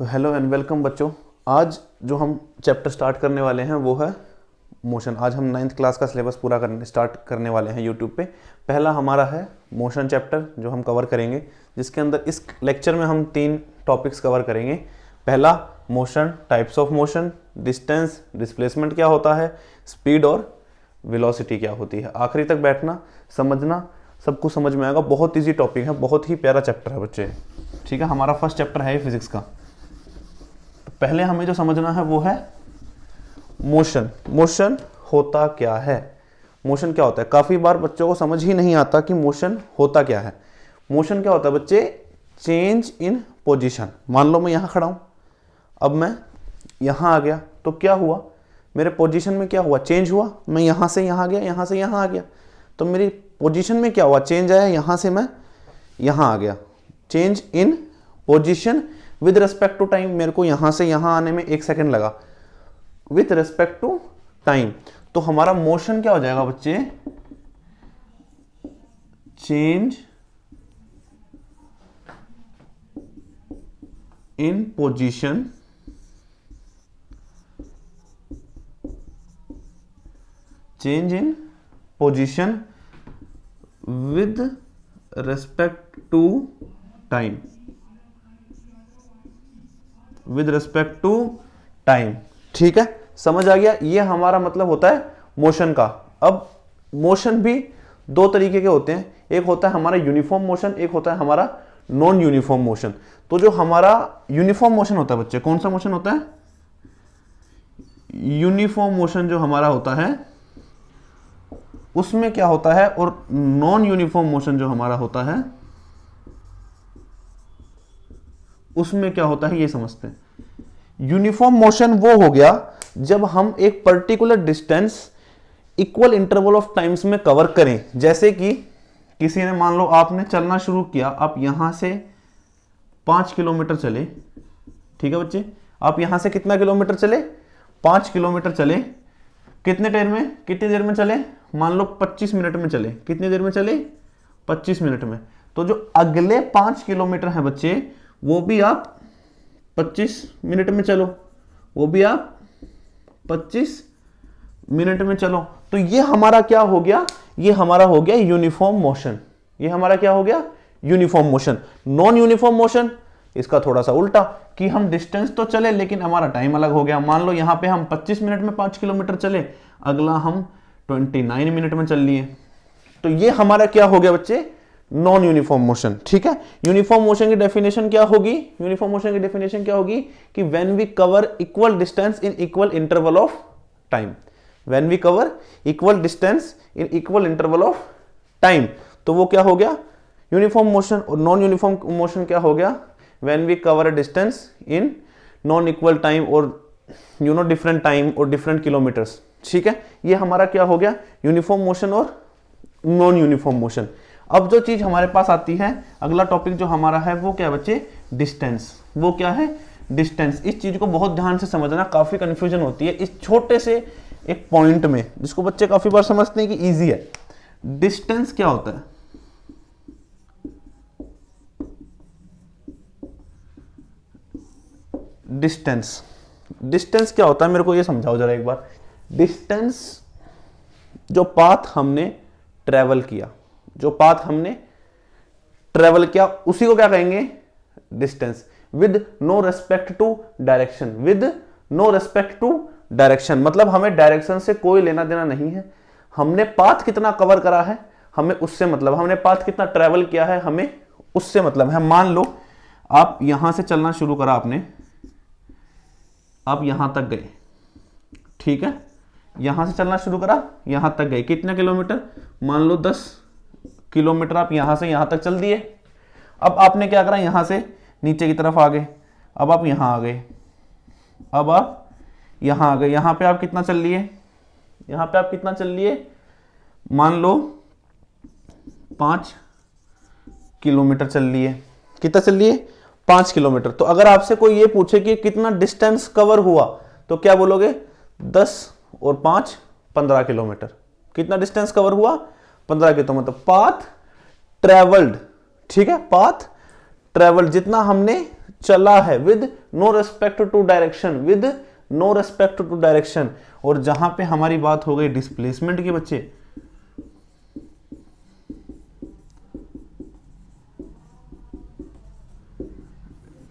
तो hello and welcome बच्चों। आज जो हम चैप्टर स्टार्ट करने वाले हैं वो है मोशन। आज हम 9th क्लास का सिलेबस पूरा स्टार्ट करने वाले हैं यूट्यूब पे। पहला हमारा है मोशन चैप्टर जो हम कवर करेंगे, जिसके अंदर इस लेक्चर में हम 3 टॉपिक्स कवर करेंगे। पहला motion, types of motion, distance, displacement क्या होता है, स्पीड और वेलोसिटी क्या होती है। आखिरी तक बैठना, समझना, सब कुछ समझ में आएगा। बहुत ईजी टॉपिक है, बहुत ही प्यारा चैप्टर है बच्चे। ठीक है, हमारा फर्स्ट चैप्टर है फिजिक्स का। पहले हमें जो समझना है वो है मोशन। मोशन होता क्या है, मोशन क्या होता है। काफी बार बच्चों को समझ ही नहीं आता कि मोशन होता क्या है। मोशन क्या होता है बच्चे, चेंज इन पोजीशन। मान लो मैं यहां खड़ा हूं, अब मैं यहां आ गया तो क्या हुआ, मेरे पोजीशन में क्या हुआ, चेंज हुआ। मैं यहां से यहां गया, यहां से यहां आ गया, तो मेरी पोजीशन में क्या हुआ, चेंज आया। यहां से मैं यहां आ गया, change in position with respect to time. मेरे को यहां से यहां आने में 1 सेकेंड लगा विथ रेस्पेक्ट टू टाइम। तो हमारा मोशन क्या हो जाएगा बच्चे, change in position change in position with respect to time, with respect to time. ठीक है, समझ आ गया। ये हमारा मतलब होता है मोशन का। अब मोशन भी 2 तरीके के होते हैं, एक होता है हमारा यूनिफॉर्म मोशन, एक होता है हमारा नॉन यूनिफॉर्म मोशन। तो जो हमारा यूनिफॉर्म मोशन होता है बच्चे, कौन सा मोशन होता है, यूनिफॉर्म मोशन जो हमारा होता है उसमें क्या होता है, और नॉन यूनिफॉर्म मोशन जो हमारा होता है उसमें क्या होता है, ये समझते हैं। यूनिफॉर्म मोशन वो हो गया जब हम एक particular distance equal interval of times में कवर करें। जैसे कि किसी ने, मान लो आपने चलना शुरू किया, आप यहां से 5 किलोमीटर चले। ठीक है बच्चे, आप यहां से कितना किलोमीटर चले, 5 किलोमीटर चले। कितने देर में चले, मान लो 25 मिनट में चले। कितनी देर में चले, 25 मिनट में। तो जो अगले 5 किलोमीटर है बच्चे, वो भी आप 25 मिनट में चलो, वो भी आप 25 मिनट में चलो। तो ये हमारा क्या हो गया, ये हमारा हो गया यूनिफॉर्म मोशन। ये हमारा क्या हो गया, uniform motion. Non uniform motion इसका थोड़ा सा उल्टा, कि हम डिस्टेंस तो चले लेकिन हमारा टाइम अलग हो गया। मान लो यहां पे हम 25 मिनट में 5 किलोमीटर चले, अगला हम 29 मिनट में चल लिए। तो ये हमारा क्या हो गया बच्चे, नॉन यूनिफॉर्म मोशन। ठीक है, यूनिफॉर्म मोशन की डेफिनेशन क्या होगी, यूनिफॉर्म मोशन की डेफिनेशन क्या होगी कि when we cover equal distance in equal interval of time. When we cover equal distance in equal interval of time, तो वो क्या हो गया यूनिफॉर्म मोशन। और नॉन यूनिफॉर्म मोशन क्या हो गया, when we cover a distance in non equal time और डिफरेंट टाइम और डिफरेंट किलोमीटर्स। ठीक है, ये हमारा क्या हो गया, यूनिफॉर्म मोशन और नॉन यूनिफॉर्म मोशन। अब जो चीज हमारे पास आती है, अगला टॉपिक जो हमारा है वो क्या है बच्चे, डिस्टेंस। वो क्या है, डिस्टेंस। इस चीज को बहुत ध्यान से समझना, काफी कंफ्यूजन होती है इस छोटे से एक पॉइंट में, जिसको बच्चे काफी बार समझते हैं कि इजी है। डिस्टेंस क्या होता है, डिस्टेंस, डिस्टेंस क्या होता है, मेरे को ये समझाओ जरा एक बार। डिस्टेंस, जो पाथ हमने ट्रेवल किया, जो पाथ हमने ट्रेवल किया उसी को क्या कहेंगे, distance. With no respect to direction, with no respect to direction, मतलब हमें डायरेक्शन से कोई लेना देना नहीं है। हमने पाथ कितना कवर करा है हमें उससे मतलब, हमने पाथ कितना ट्रेवल किया है हमें उससे मतलब है। मान लो आप यहां से चलना शुरू करा आपने, आप यहां तक गए। ठीक है, यहां से चलना शुरू करा, यहां तक गए। कितने किलोमीटर, मान लो 10 किलोमीटर आप यहां से यहां तक चल दिए। अब आपने क्या करा, यहां से नीचे की तरफ आ गए, अब आप यहां आ गए, अब आप यहां आ गए। यहां पे आप कितना चल लिए, यहां पे आप कितना चल लिए, मान लो 5 किलोमीटर चल लिए। कितना चल लिए, 5 किलोमीटर। तो अगर आपसे कोई ये पूछे कि कितना डिस्टेंस कवर हुआ, तो क्या बोलोगे, 10 और 5 15 किलोमीटर। कितना डिस्टेंस कवर हुआ, 15 के। तो मतलब पाथ ट्रेवल्ड, ठीक है, पाथ ट्रेवल्ड, जितना हमने चला है, with no respect to direction, with no respect to direction. और जहां पे हमारी बात हो गई डिस्प्लेसमेंट की बच्चे,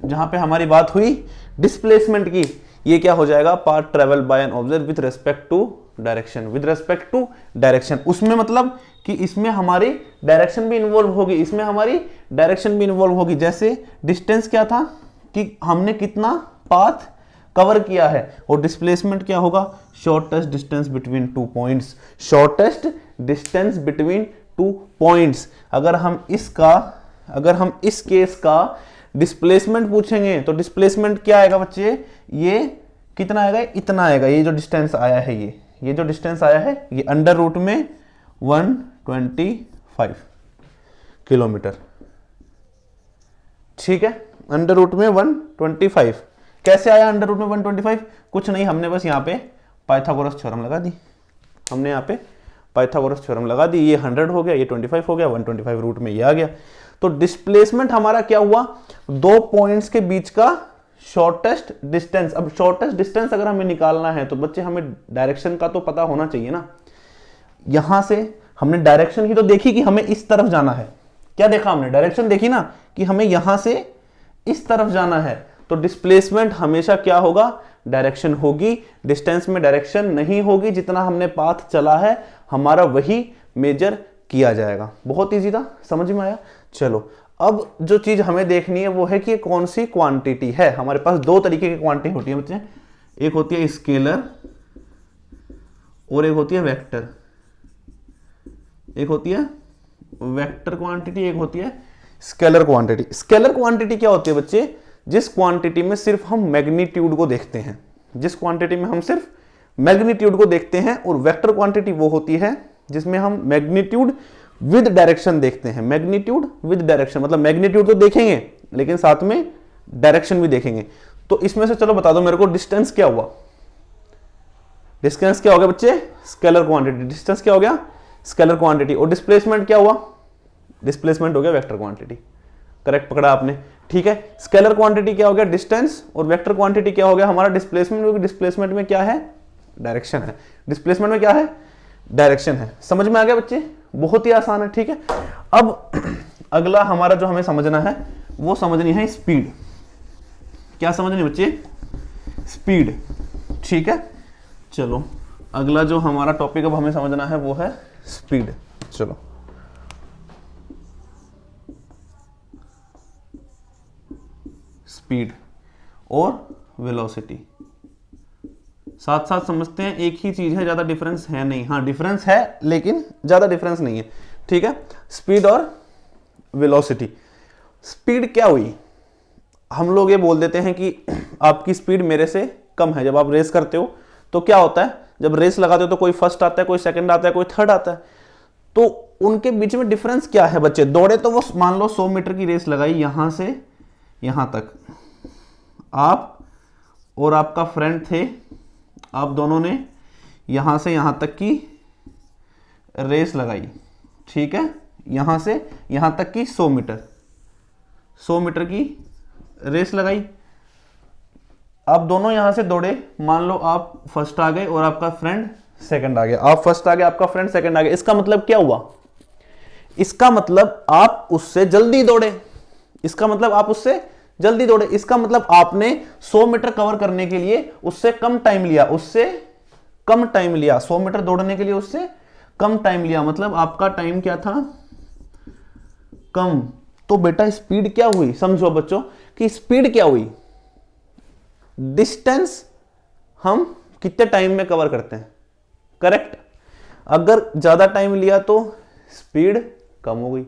जहां पे हमारी बात हुई डिस्प्लेसमेंट की, ये क्या हो जाएगा, path travel by an object with respect to direction, with respect to direction. उसमें मतलब कि इसमें हमारी डायरेक्शन भी इन्वॉल्व होगी, इसमें हमारी डायरेक्शन भी इन्वॉल्व होगी। जैसे डिस्टेंस क्या था कि हमने कितना पाथ कवर किया है, और डिस्प्लेसमेंट क्या होगा, shortest distance between two points, shortest distance between two points. अगर हम इस केस का डिस्प्लेसमेंट पूछेंगे तो डिस्प्लेसमेंट क्या आएगा बच्चे, ये कितना आएगा, इतना आएगा। ये जो डिस्टेंस आया है, ये जो डिस्टेंस आया है, ये अंडर रूट में 125 किलोमीटर, ठीक है, अंडर रूट में 125। कैसे आया अंडर रूट में 125? कुछ नहीं, हमने बस यहाँ पे पाइथागोरस थ्योरम लगा दी, हमने यहाँ पे पाइथागोरस थ्योरम लगा दी। ये 100 हो गया, ये 25 हो गया, 125 रूट में ये आ गया। तो डिस्प्लेसमेंट हमारा क्या हुआ, दो पॉइंट्स के बीच का शॉर्टेस्ट डिस्टेंस। अब शॉर्टेस्ट डिस्टेंस अगर हमें निकालना है तो बच्चे हमें डायरेक्शन का तो पता होना चाहिए ना। यहां से हमने डायरेक्शन ही तो देखी कि हमें इस तरफ जाना है, क्या देखा हमने, डायरेक्शन देखी ना कि हमें यहां से इस तरफ जाना है। तो डिस्प्लेसमेंट हमेशा क्या होगा, डायरेक्शन होगी, डिस्टेंस में डायरेक्शन नहीं होगी। जितना हमने पाथ चला है हमारा वही मेजर किया जाएगा। बहुत इजी था, समझ में आया। चलो अब जो चीज हमें देखनी है वो है कि कौन सी क्वांटिटी है। हमारे पास दो तरीके की क्वांटिटी होती है बच्चे, एक होती है स्केलर और एक होती है वेक्टर। एक होती है वेक्टर क्वांटिटी, एक होती है स्केलर क्वांटिटी। स्केलर क्वांटिटी क्या होती है बच्चे, जिस क्वांटिटी में सिर्फ हम मैग्नीट्यूड को देखते हैं, जिस क्वांटिटी में हम सिर्फ मैग्नीट्यूड को देखते हैं। और वेक्टर क्वांटिटी वो होती है जिसमें हम मैग्नीट्यूड विद डायरेक्शन देखते हैं। मैग्नीट्यूड विद डायरेक्शन मतलब मैग्नीट्यूड तो देखेंगे लेकिन साथ में डायरेक्शन भी देखेंगे। तो इसमें से चलो बता दो मेरे को, डिस्टेंस क्या हुआ, डिस्टेंस क्या हो गया बच्चे, स्केलर क्वांटिटी। डिस्टेंस क्या हो गया, स्केलर क्वांटिटी। और डिस्प्लेसमेंट क्या हुआ, डिस्प्लेसमेंट हो गया वेक्टर क्वांटिटी। करेक्ट पकड़ा आपने, ठीक है। स्केलर क्वांटिटी क्या हो गया, डिस्टेंस, और वेक्टर क्वांटिटी क्या हो गया हमारा, डिस्प्लेसमेंट। क्योंकि डिस्प्लेसमेंट में क्या है, डायरेक्शन है। डिस्प्लेसमेंट में क्या है, डायरेक्शन है। समझ में आ गया बच्चे, बहुत ही आसान है, ठीक है। अब अगला हमारा जो हमें समझना है वो समझनी है स्पीड। क्या समझनी बच्चे, स्पीड, ठीक है। चलो अगला जो हमारा टॉपिक अब हमें समझना है वो है स्पीड। चलो स्पीड और वेलोसिटी साथ साथ समझते हैं। एक ही चीज है, ज्यादा डिफरेंस है नहीं। हाँ डिफरेंस है लेकिन ज्यादा डिफरेंस नहीं है, ठीक है। स्पीड और वेलोसिटी। स्पीड क्या हुई, हम लोग ये बोल देते हैं कि आपकी स्पीड मेरे से कम है। जब आप रेस करते हो तो क्या होता है, जब रेस लगाते हो तो कोई फर्स्ट आता है, कोई सेकंड आता है, कोई थर्ड आता है। तो उनके बीच में डिफरेंस क्या है बच्चे, दौड़े तो वो मान लो 100 मीटर की रेस लगाई, यहां से यहां तक आप और आपका फ्रेंड थे, आप दोनों ने यहां से यहां तक की रेस लगाई, ठीक है। यहां से यहां तक की 100 मीटर की रेस लगाई। आप दोनों यहां से दौड़े, मान लो आप फर्स्ट आ गए और आपका फ्रेंड सेकंड आ गया। आप फर्स्ट आ गए, आपका फ्रेंड सेकंड आ गया। इसका मतलब क्या हुआ, इसका मतलब आप उससे जल्दी दौड़े। इसका मतलब आप उससे जल्दी दौड़े। इसका मतलब आपने 100 मीटर कवर करने के लिए उससे कम टाइम लिया, उससे कम टाइम लिया। 100 मीटर दौड़ने के लिए उससे कम टाइम लिया, मतलब आपका टाइम क्या था, कम। तो बेटा स्पीड क्या हुई, समझो बच्चों कि स्पीड क्या हुई, डिस्टेंस हम कितने टाइम में कवर करते हैं, करेक्ट। अगर ज्यादा टाइम लिया तो स्पीड कम हो गई,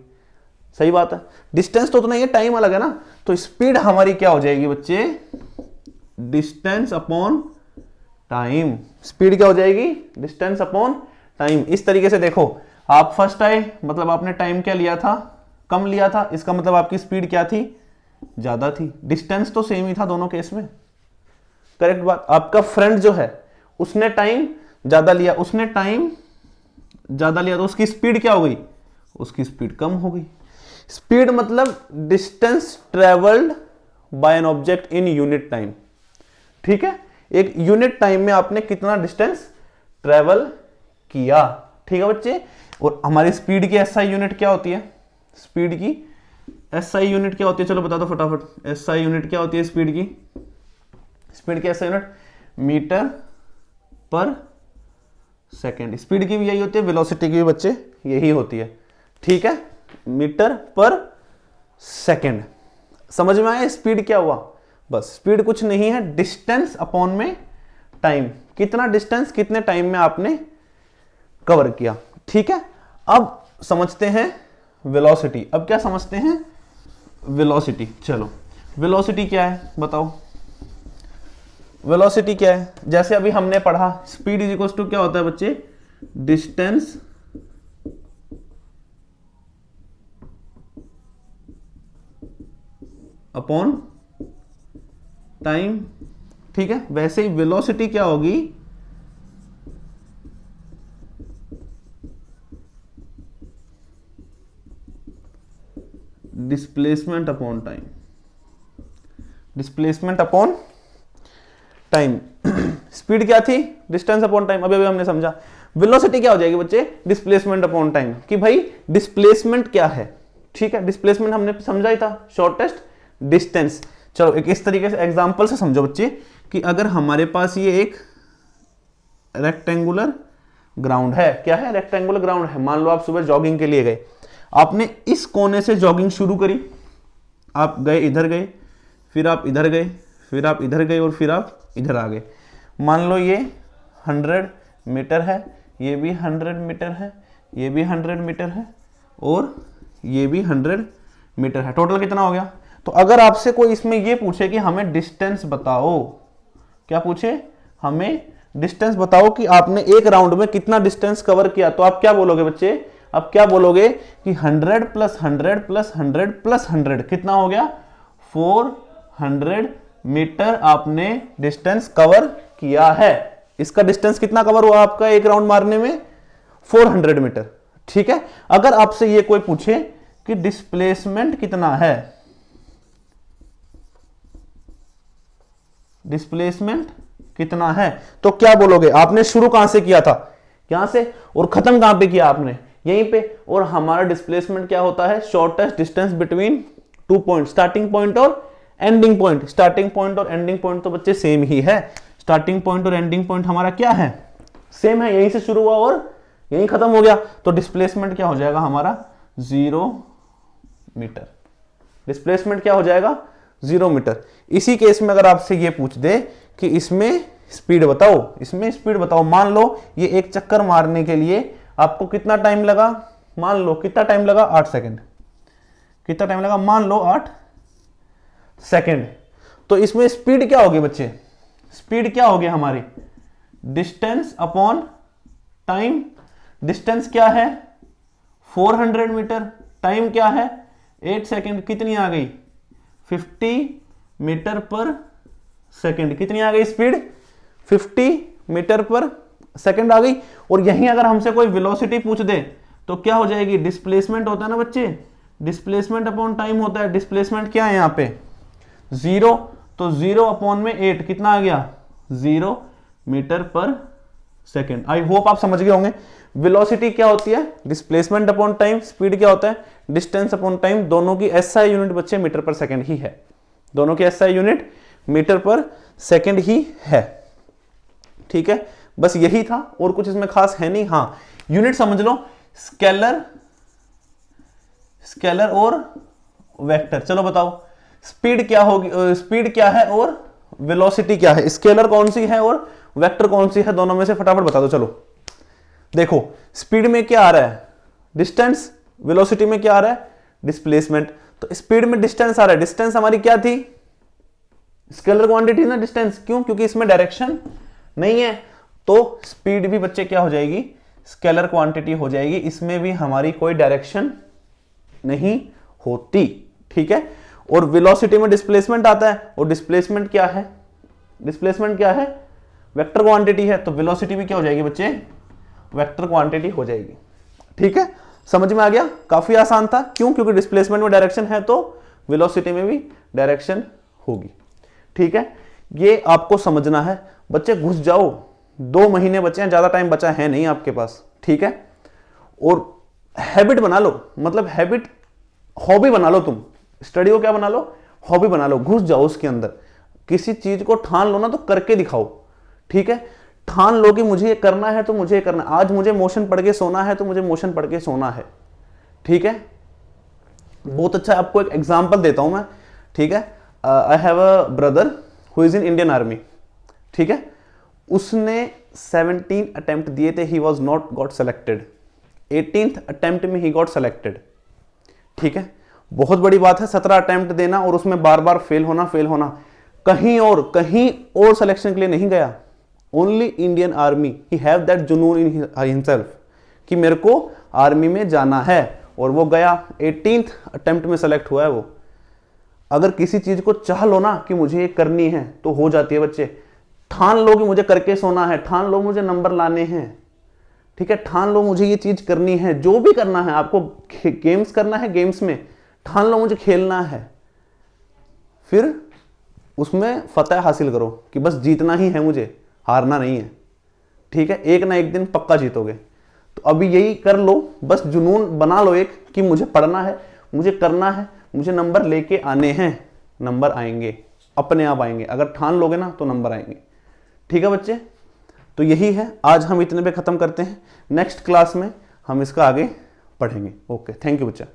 सही बात है। डिस्टेंस तो उतना ही है, टाइम अलग है ना। तो स्पीड हमारी क्या हो जाएगी बच्चे, डिस्टेंस अपॉन टाइम। स्पीड क्या हो जाएगी, डिस्टेंस अपॉन टाइम। इस तरीके से देखो, आप फर्स्ट आए मतलब आपने टाइम क्या लिया था, कम लिया था। इसका मतलब आपकी स्पीड क्या थी, ज्यादा थी। डिस्टेंस तो सेम ही था दोनों केस में, करेक्ट बात। आपका फ्रेंड जो है उसने टाइम ज्यादा लिया, उसने टाइम ज्यादा लिया तो उसकी स्पीड क्या हो गई, उसकी स्पीड कम हो गई। स्पीड मतलब distance travelled by an object in unit time. ठीक है, एक यूनिट टाइम में आपने कितना डिस्टेंस ट्रेवल किया। ठीक है बच्चे, और हमारी स्पीड की एसआई यूनिट क्या होती है? स्पीड की एसआई यूनिट क्या होती है? चलो बता दो फटाफट, एसआई यूनिट क्या होती है स्पीड की? स्पीड की एसआई यूनिट मीटर पर सेकेंड। स्पीड की भी यही होती है, वेलोसिटी की भी बच्चे यही होती है। ठीक है, मीटर पर सेकेंड। समझ में आया स्पीड क्या हुआ? बस स्पीड कुछ नहीं है, डिस्टेंस अपॉन में टाइम, कितना डिस्टेंस कितने टाइम में आपने कवर किया। ठीक है, अब समझते हैं वेलोसिटी। अब क्या समझते हैं? वेलोसिटी। चलो वेलोसिटी क्या है बताओ, वेलोसिटी क्या है? जैसे अभी हमने पढ़ा स्पीड इज इक्वल टू क्या होता है बच्चे? Distance upon time. ठीक है, वैसे ही वेलोसिटी क्या होगी? Displacement upon time. Displacement upon time. Speed क्या थी? Distance upon time. अभी हमने समझा। वेलोसिटी क्या हो जाएगी बच्चे? Displacement upon time. कि भाई डिस्प्लेसमेंट क्या है? ठीक है, डिस्प्लेसमेंट हमने समझा ही था, शॉर्टेस्ट डिस्टेंस। चलो एक इस तरीके से एग्जांपल से समझो बच्चे, कि अगर हमारे पास ये एक रेक्टेंगुलर ग्राउंड है। क्या है? रेक्टेंगुलर ग्राउंड है। मान लो आप सुबह जॉगिंग के लिए गए, आपने इस कोने से जॉगिंग शुरू करी, आप गए इधर गए, फिर आप इधर गए, फिर आप इधर गए और फिर आप इधर आ गए। मान लो ये 100 मीटर है, ये भी 100 मीटर है, ये भी 100 मीटर है और ये भी 100 मीटर है। टोटल कितना हो गया? तो अगर आपसे कोई इसमें ये पूछे कि हमें डिस्टेंस बताओ, क्या पूछे? हमें डिस्टेंस बताओ कि आपने एक राउंड में कितना डिस्टेंस कवर किया, तो आप क्या बोलोगे बच्चे? अब क्या बोलोगे कि 100 प्लस 100 प्लस 100 प्लस 100 कितना हो गया? 400 मीटर आपने डिस्टेंस कवर किया है। इसका डिस्टेंस कितना कवर हुआ आपका एक राउंड मारने में? 400 मीटर। ठीक है, अगर आपसे ये कोई पूछे कि डिस्प्लेसमेंट कितना है, डिस्प्लेसमेंट कितना है, तो क्या बोलोगे? आपने शुरू कहां से किया था? यहां से, और खत्म कहां पे किया आपने? यहीं पे। और हमारा डिस्प्लेसमेंट क्या होता है? Shortest distance between 2 point, starting point और एंडिंग पॉइंट। स्टार्टिंग पॉइंट और एंडिंग पॉइंट तो बच्चे सेम ही है। स्टार्टिंग पॉइंट और एंडिंग पॉइंट हमारा क्या है? सेम है, यहीं से शुरू हुआ और यहीं खत्म हो गया। तो डिस्प्लेसमेंट क्या हो जाएगा हमारा? 0 मीटर। डिस्प्लेसमेंट क्या हो जाएगा? 0 मीटर। इसी केस में अगर आपसे ये पूछ दे कि इसमें स्पीड बताओ, इसमें स्पीड बताओ, मान लो ये एक चक्कर मारने के लिए आपको कितना टाइम लगा? मान लो कितना टाइम लगा? 8 सेकंड। कितना टाइम लगा? मान लो 8 सेकंड। तो इसमें स्पीड क्या होगी बच्चे? स्पीड क्या होगी हमारी? Distance upon time. डिस्टेंस क्या है? 400 मीटर। टाइम क्या है? 8 सेकंड। कितनी आ गई? 50 मीटर पर सेकंड। कितनी आ गई स्पीड? 50 मीटर पर सेकंड आ गई। और यहीं अगर हमसे कोई वेलोसिटी पूछ दे तो क्या हो जाएगी? डिस्प्लेसमेंट होता है ना बच्चे, डिस्प्लेसमेंट अपॉन टाइम होता है। डिस्प्लेसमेंट क्या है यहां पे? 0। तो 0 अपॉन में 8 कितना आ गया? 0 मीटर पर सेकंड। आई होप आप समझ गए होंगे। वेलोसिटी क्या होती है? Displacement upon time. स्पीड क्या होता है? Distance upon time. दोनों की एसआई यूनिट बच्चे मीटर पर सेकंड ही है। दोनों की एसआई यूनिट मीटर पर सेकंड ही है। ठीक है, बस यही था, और कुछ इसमें खास है नहीं। हाँ, यूनिट समझ लो, स्केलर, स्केलर और वेक्टर। चलो बताओ स्पीड क्या होगी, स्पीड क्या है और वेलोसिटी क्या है? स्केलर कौन सी है और वेक्टर कौन सी है? दोनों में से फटाफट बता दो। चलो देखो, स्पीड में क्या आ रहा है? डिस्टेंस। वेलोसिटी में क्या आ रहा है? डिस्प्लेसमेंट। तो स्पीड में डिस्टेंस आ रहा है। डिस्टेंस हमारी क्या थी? स्केलर क्वांटिटी ना डिस्टेंस। क्यों? क्योंकि इसमें डायरेक्शन नहीं है। तो स्पीड भी बच्चे क्या हो जाएगी? स्केलर क्वांटिटी हो जाएगी। इसमें भी हमारी कोई डायरेक्शन नहीं होती। ठीक है, और वेलोसिटी में डिस्प्लेसमेंट आता है, और डिस्प्लेसमेंट क्या है? डिस्प्लेसमेंट क्या है? वेक्टर क्वांटिटी है। तो वेलोसिटी भी क्या हो जाएगी बच्चे? वेक्टर क्वांटिटी हो जाएगी। ठीक है, समझ में आ गया? काफी आसान था। क्यों? क्योंकि डिस्प्लेसमेंट में डायरेक्शन है तो वेलोसिटी में भी डायरेक्शन होगी। ठीक है, ये आपको समझना है बच्चे। घुस जाओ, 2 महीने बचे हैं, ज्यादा टाइम बचा है नहीं आपके पास। ठीक है, और हैबिट बना लो, मतलब हैबिट हॉबी बना लो। तुम स्टडी को क्या बना लो, हॉबी बना लो। घुस जाओ उसके अंदर, किसी चीज को ठान लो ना तो करके दिखाओ। ठीक है, ठान लो कि मुझे ये करना है तो मुझे ये करना है। आज मुझे मोशन पढ़ के सोना है तो मुझे मोशन पढ़ के सोना है। ठीक है, बहुत अच्छा। आपको एक एग्जांपल देता हूं मैं। ठीक है, I have a brother who is in Indian army. ठीक है, उसने 17 अटेम्प्ट दिए थे, he was not got selected. 18th attempt में ही गॉट सेलेक्टेड। ठीक है, बहुत बड़ी बात है 17 अटेम्प्ट देना और उसमें बार बार फेल होना। कहीं और सिलेक्शन के लिए नहीं गया, only Indian army. He have that जुनून इन हिमसेल्फ कि मेरे को आर्मी में जाना है, और वो गया। 18th अटेम्प्ट में सेलेक्ट हुआ है वो। अगर किसी चीज को चाह लो ना कि मुझे ये करनी है तो हो जाती है बच्चे। ठान लो कि मुझे करके सोना है, ठान लो मुझे नंबर लाने हैं। ठीक है, ठान लो मुझे ये चीज करनी है। जो भी करना है आपको, गेम्स करना है, गेम्स में ठान लो मुझे खेलना है, फिर उसमें फतह हासिल करो कि बस जीतना ही है मुझे, हारना नहीं है। ठीक है, एक ना एक दिन पक्का जीतोगे। तो अभी यही कर लो, बस जुनून बना लो एक कि मुझे पढ़ना है, मुझे करना है, मुझे नंबर लेके आने हैं। नंबर आएंगे, अपने आप आएंगे। अगर ठान लोगे ना तो नंबर आएंगे। ठीक है बच्चे, तो यही है। आज हम इतने पे खत्म करते हैं, नेक्स्ट क्लास में हम इसका आगे पढ़ेंगे। ओके, थैंक यू बच्चा।